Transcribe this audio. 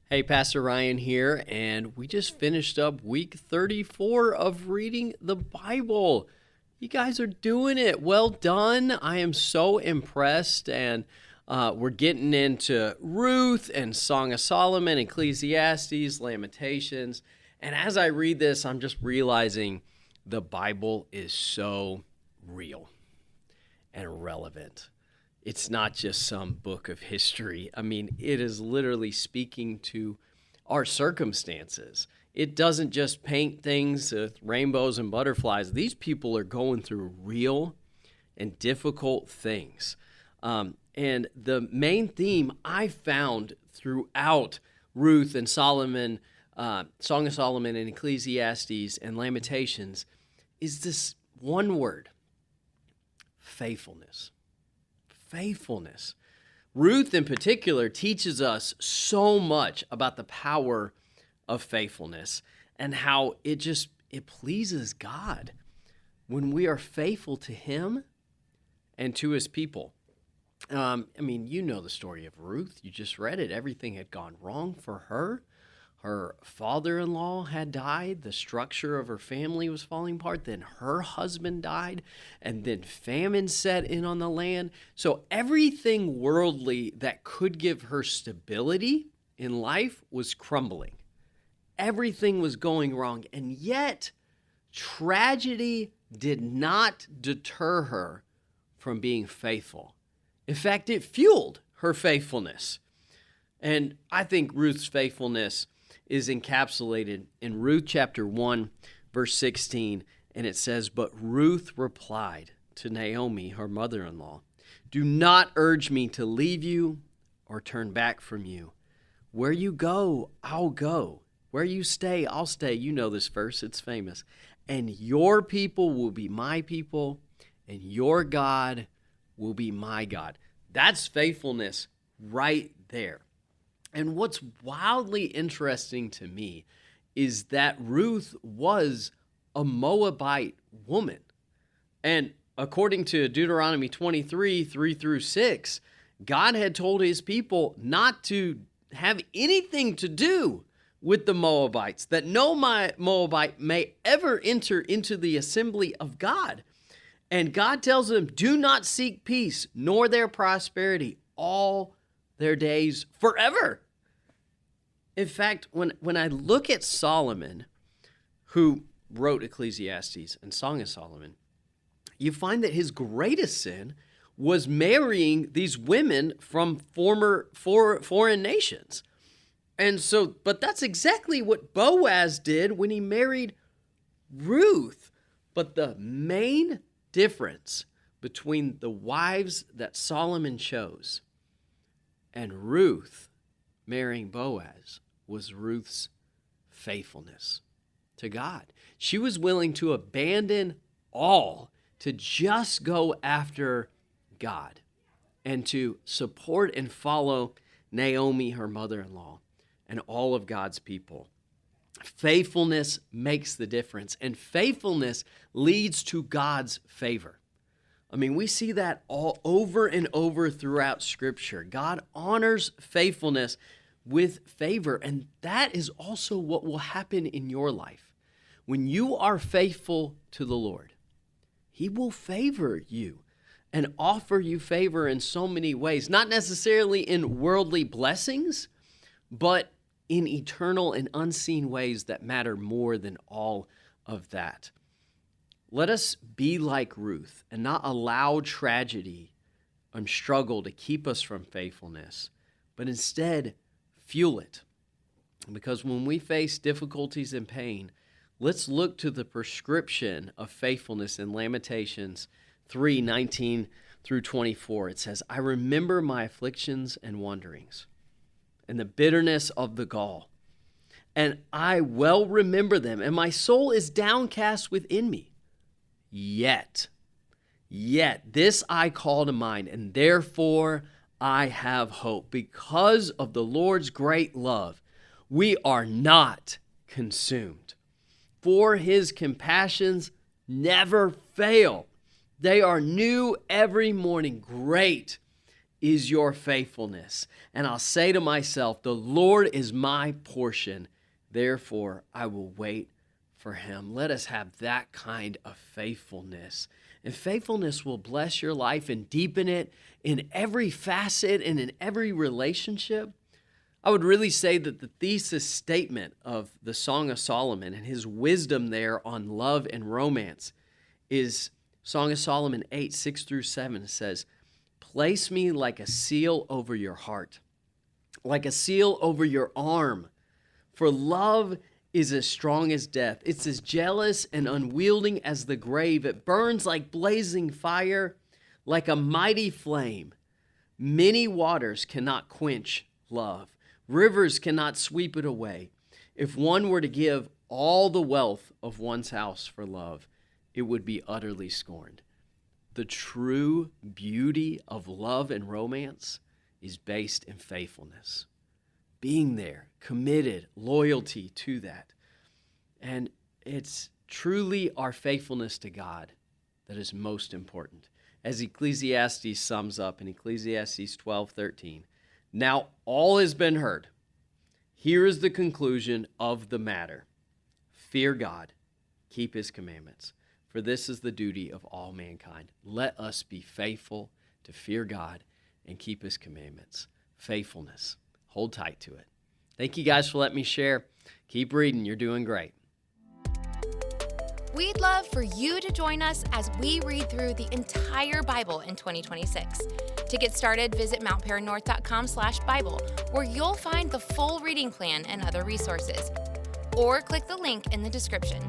Hey, Pastor Ryan here, and we just finished up week 34 of reading the Bible. You guys are doing it. Well done. I am so impressed, and we're getting into Ruth and Song of Solomon, Ecclesiastes, Lamentations. And as I read this, I'm just realizing the Bible is so real and relevant. It's not just some book of history. I mean, it is literally speaking to our circumstances. It doesn't just paint things with rainbows and butterflies. These people are going through real and difficult things. And the main theme I found throughout Ruth and Solomon, Song of Solomon and Ecclesiastes and Lamentations is this one word: faithfulness. Faithfulness. Ruth in particular teaches us so much about the power of faithfulness and how it pleases God when we are faithful to Him and to His people. You know the story of Ruth. You just read it. Everything had gone wrong for her. Her father-in-law had died. The structure of her family was falling apart. Then her husband died. And then famine set in on the land. So everything worldly that could give her stability in life was crumbling. Everything was going wrong. And yet, tragedy did not deter her from being faithful. In fact, it fueled her faithfulness. And I think Ruth's faithfulness is encapsulated in Ruth chapter 1, verse 16, and it says, "But Ruth replied to Naomi, her mother-in-law, 'Do not urge me to leave you or turn back from you. Where you go, I'll go. Where you stay, I'll stay.'" You know this verse, it's famous. "And your people will be my people, and your God will be my God." That's faithfulness right there. And what's wildly interesting to me is that Ruth was a Moabite woman. And according to Deuteronomy 23, 3 through 6, God had told his people not to have anything to do with the Moabites, that no Moabite may ever enter into the assembly of God. And God tells them, do not seek peace, nor their prosperity, all their days forever. In fact, when I look at Solomon, who wrote Ecclesiastes and Song of Solomon, you find that his greatest sin was marrying these women from foreign nations. And so, but that's exactly what Boaz did when he married Ruth. But the main difference between the wives that Solomon chose and Ruth marrying Boaz was Ruth's faithfulness to God. She was willing to abandon all to just go after God and to support and follow Naomi, her mother-in-law, and all of God's people. Faithfulness makes the difference, and faithfulness leads to God's favor. I mean, we see that all over and over throughout Scripture. God honors faithfulness with favor, and that is also what will happen in your life. When you are faithful to the Lord, He will favor you and offer you favor in so many ways, not necessarily in worldly blessings, but in eternal and unseen ways that matter more than all of that. Let us be like Ruth and not allow tragedy and struggle to keep us from faithfulness, but instead fuel it. Because when we face difficulties and pain, let's look to the prescription of faithfulness in Lamentations 3:19 through 24. It says, "I remember my afflictions and wanderings, and the bitterness of the gall. And I well remember them, and my soul is downcast within me. Yet this I call to mind, and therefore I have hope. Because of the Lord's great love, we are not consumed. For His compassions never fail. They are new every morning. Great is your faithfulness. And I'll say to myself, the Lord is my portion. Therefore, I will wait for him. Let us have that kind of faithfulness. And faithfulness will bless your life and deepen it in every facet and in every relationship. I would really say that the thesis statement of the Song of Solomon and his wisdom there on love and romance is Song of Solomon 8, 6 through 7. It says, place me like a seal over your heart, like a seal over your arm. For love is as strong as death. It's as jealous and unwielding as the grave. It burns like blazing fire, like a mighty flame. Many waters cannot quench love. Rivers cannot sweep it away. If one were to give all the wealth of one's house for love, it would be utterly scorned. The true beauty of love and romance is based in faithfulness. Being there, committed, loyalty to that. And it's truly our faithfulness to God that is most important. As Ecclesiastes sums up in Ecclesiastes 12:13, now all has been heard. Here is the conclusion of the matter. Fear God, keep his commandments, for this is the duty of all mankind. Let us be faithful to fear God and keep his commandments. Faithfulness. Hold tight to it. Thank you guys for letting me share. Keep reading. You're doing great. We'd love for you to join us as we read through the entire Bible in 2026. To get started, visit mountparannorth.com/Bible, where you'll find the full reading plan and other resources. Or click the link in the description.